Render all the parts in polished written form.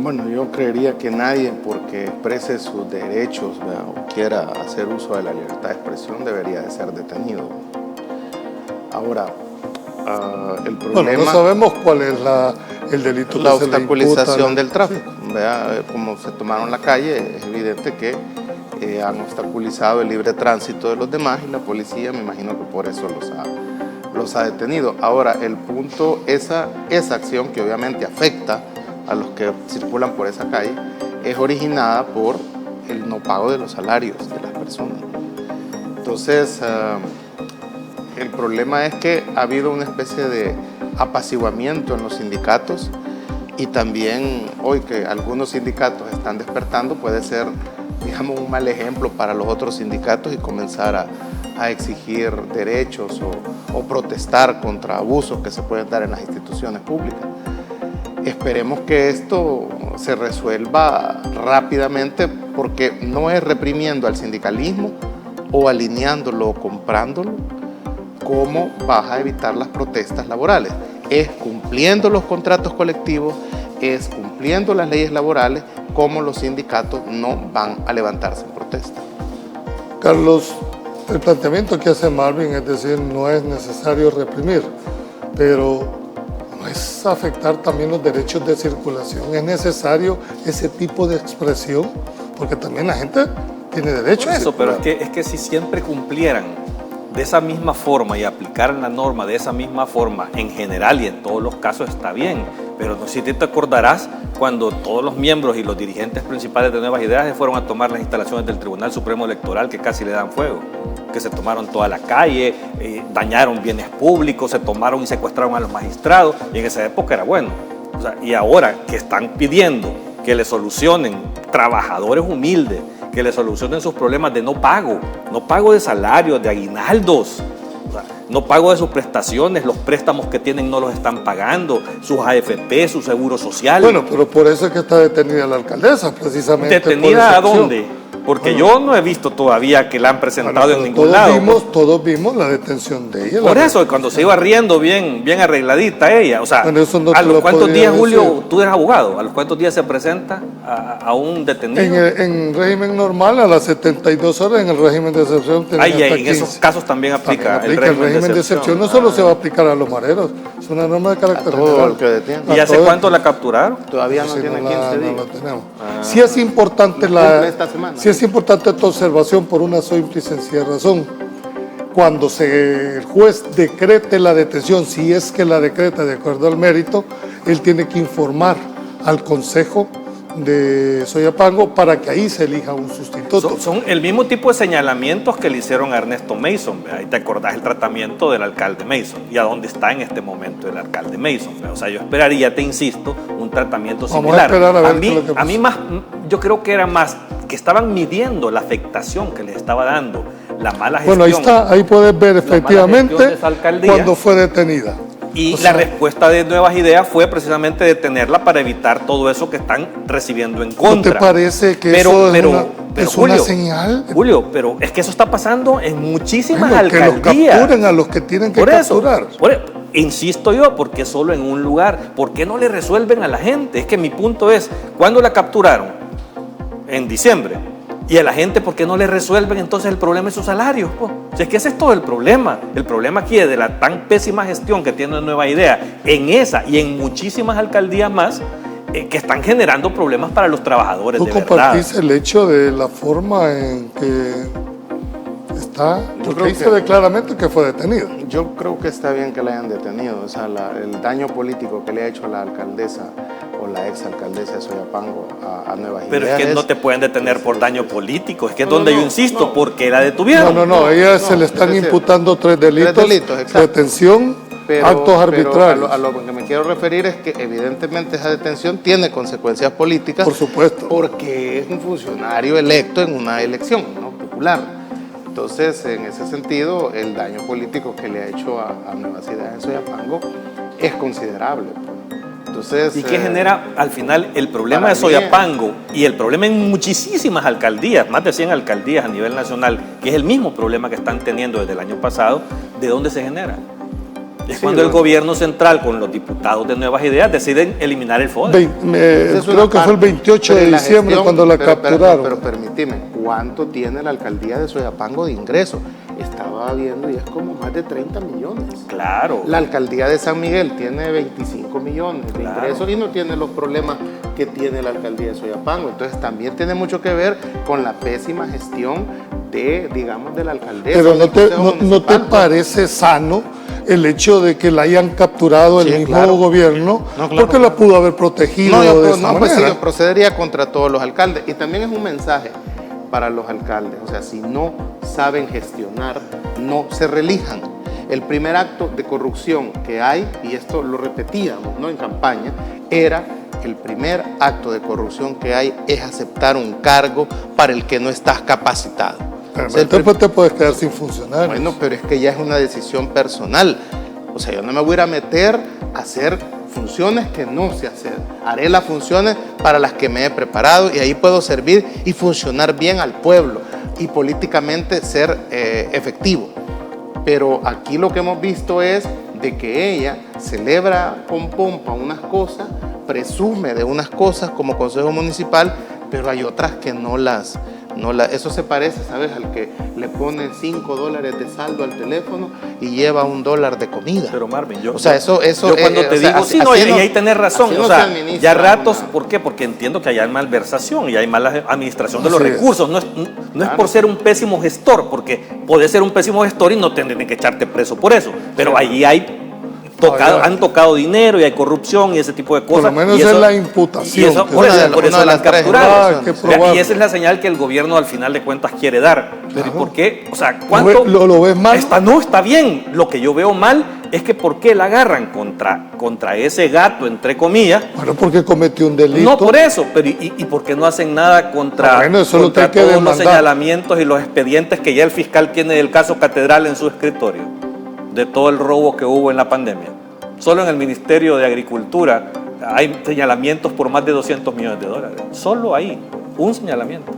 Bueno, yo creería que nadie, porque exprese sus derechos, ¿verdad?, o quiera hacer uso de la libertad de expresión, debería de ser detenido. Ahora, el problema... Bueno, no sabemos cuál es el delito que la se le obstaculización imputa, del tráfico, ¿verdad? Como se tomaron la calle, es evidente que han obstaculizado el libre tránsito de los demás y la policía, me imagino que por eso los ha detenido. Ahora, el punto, esa acción que obviamente afecta a los que circulan por esa calle, es originada por el no pago de los salarios de las personas. Entonces, el problema es que ha habido una especie de apaciguamiento en los sindicatos, y también hoy que algunos sindicatos están despertando puede ser, digamos, un mal ejemplo para los otros sindicatos y comenzar a exigir derechos o protestar contra abusos que se pueden dar en las instituciones públicas. Esperemos que esto se resuelva rápidamente, porque no es reprimiendo al sindicalismo o alineándolo o comprándolo cómo vas a evitar las protestas laborales. Es cumpliendo los contratos colectivos, es cumpliendo las leyes laborales, como los sindicatos no van a levantarse en protesta. Carlos, el planteamiento que hace Marvin, es decir, no es necesario reprimir, pero no es afectar también los derechos de circulación. Es necesario ese tipo de expresión, porque también la gente tiene derecho a circular. Pero es que si siempre cumplieran de esa misma forma y aplicaran la norma de esa misma forma en general y en todos los casos, está bien. Pero no sé si te acordarás cuando todos los miembros y los dirigentes principales de Nuevas Ideas se fueron a tomar las instalaciones del Tribunal Supremo Electoral, que casi le dan fuego, que se tomaron toda la calle, dañaron bienes públicos, se tomaron y secuestraron a los magistrados, y en esa época era bueno. O sea, y ahora que están pidiendo que le solucionen trabajadores humildes, que le solucionen sus problemas de no pago de salarios, de aguinaldos, no pago de sus prestaciones, los préstamos que tienen no los están pagando, sus AFP, su seguro social. Bueno, pero por eso es que está detenida la alcaldesa, precisamente. ¿Detenida a dónde? Porque yo no he visto todavía que la han presentado en ningún lado. Todos vimos la detención de ella. Por eso, cuando se iba riendo bien arregladita ella. O sea, bueno, no ¿a los cuántos días, decir. Julio, tú eres abogado? ¿A los cuántos días se presenta a un detenido? En régimen normal, a las 72 horas, en el régimen de excepción tenía hasta 15. En esos casos también aplica el régimen de excepción. No solo se va a aplicar a los mareros, es una norma de carácter general. Que ¿Y hace cuánto la capturaron? Todavía no tiene 15 días. No la tenemos. Sí es importante es importante tu observación por una simple y sencilla razón. Cuando el juez decrete la detención, si es que la decreta de acuerdo al mérito, él tiene que informar al Consejo de Soyapango para que ahí se elija un sustituto. Son el mismo tipo de señalamientos que le hicieron a Ernesto Mason. Ahí te acordás el tratamiento del alcalde Mason y a dónde está en este momento el alcalde Mason. O sea, yo esperaría, te insisto, un tratamiento similar. A mí más, yo creo que era más que estaban midiendo la afectación que les estaba dando la mala gestión. Bueno, ahí puedes ver efectivamente cuando fue detenida. Y la respuesta de Nuevas Ideas fue precisamente detenerla para evitar todo eso que están recibiendo en contra. ¿No te parece que es una señal? Julio, pero es que eso está pasando en muchísimas alcaldías. Que los capturen a los que tienen que capturar. Insisto yo, porque solo en un lugar. ¿Por qué no le resuelven a la gente? Es que mi punto es, ¿cuándo la capturaron? En diciembre. Y a la gente, ¿por qué no le resuelven entonces el problema de sus salarios? O sea, es que ese es todo el problema. El problema aquí es de la tan pésima gestión que tiene Nueva Idea en esa y en muchísimas alcaldías más que están generando problemas para los trabajadores de verdad. ¿Tú compartís el hecho de la forma en que está? Porque dice claramente que fue detenido. Yo creo que está bien que la hayan detenido. O sea, el daño político que le ha hecho la alcaldesa o la exalcaldesa de Soyapango a Nuevas Ideas. Pero es que no te pueden detener por daño político. Es que es donde yo insisto, ¿por qué la detuvieron? No, ella se le están imputando tres delitos, detención, actos arbitrarios. A lo que me quiero referir es que evidentemente esa detención tiene consecuencias políticas. Por supuesto. Porque es un funcionario electo en una elección, ¿no?, popular. Entonces, en ese sentido, el daño político que le ha hecho a Nuevas Ideas en Soyapango es considerable. Entonces, ¿y qué genera al final el problema de Soyapango y el problema en muchísimas alcaldías, más de 100 alcaldías a nivel nacional, que es el mismo problema que están teniendo desde el año pasado? ¿De dónde se genera? Es cuando el gobierno central, con los diputados de Nuevas Ideas, deciden eliminar el FODE. Creo que fue el 28 de diciembre cuando la capturaron. Pero permíteme, ¿cuánto tiene la alcaldía de Soyapango de ingresos? Estaba viendo y es como más de 30 millones. Claro. La alcaldía de San Miguel tiene 25 millones de ingresos y no tiene los problemas que tiene la alcaldía de Soyapango. Entonces también tiene mucho que ver con la pésima gestión de, digamos, de la alcaldesa. Pero ¿no te parece sano el hecho de que la hayan capturado el mismo gobierno? No, claro, porque la pudo haber protegido de esa manera. Pues sí, yo procedería contra todos los alcaldes. Y también es un mensaje para los alcaldes. O sea, si no saben gestionar, no se reelijan. El primer acto de corrupción que hay, y esto lo repetíamos, ¿no?, en campaña, era el primer acto de corrupción que hay es aceptar un cargo para el que no estás capacitado. Pero entonces te puedes quedar sin funcionarios. Bueno, pero es que ya es una decisión personal. O sea, yo no me voy a ir a meter a hacer funciones que no sé hacer. Haré las funciones para las que me he preparado y ahí puedo servir y funcionar bien al pueblo y políticamente ser efectivo. Pero aquí lo que hemos visto es de que ella celebra con pompa unas cosas, presume de unas cosas como consejo municipal, pero hay otras que eso se parece, ¿sabes?, al que le pone $5 de saldo al teléfono y lleva $1 de comida. Pero Marvin, yo cuando te digo, sí, no, y ahí tenés razón, o sea, ya ratos, ¿por qué? Porque entiendo que hay malversación y hay mala administración de los recursos, no es por ser un pésimo gestor, porque podés ser un pésimo gestor y no tendrán que echarte preso por eso, pero ahí han tocado dinero y hay corrupción y ese tipo de cosas. Por lo menos es la imputación. Y eso, por eso la han capturado. Y esa es la señal que el gobierno al final de cuentas quiere dar. Pero ¿por qué? O sea, ¿cuánto? ¿Lo ves mal? Está bien. Lo que yo veo mal es que ¿por qué la agarran contra ese gato, entre comillas? Bueno, porque cometió un delito. No por eso, pero ¿y por qué no hacen nada contra todos los señalamientos y los expedientes que ya el fiscal tiene del caso Catedral en su escritorio? De todo el robo que hubo en la pandemia. Solo en el Ministerio de Agricultura hay señalamientos por más de $200 millones. Solo ahí, un señalamiento.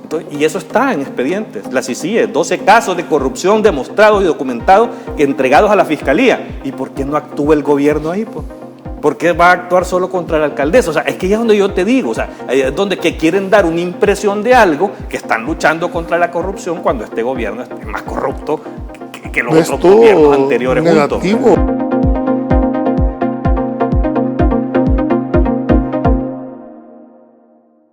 Entonces, y eso está en expedientes. La CICIE, 12 casos de corrupción demostrados y documentados entregados a la Fiscalía. ¿Y por qué no actúa el gobierno ahí? ¿Por qué va a actuar solo contra la alcaldesa? O sea, es que es donde yo te digo, o sea, es donde que quieren dar una impresión de algo, que están luchando contra la corrupción cuando este gobierno es más corrupto que los otros gobiernos anteriores juntos.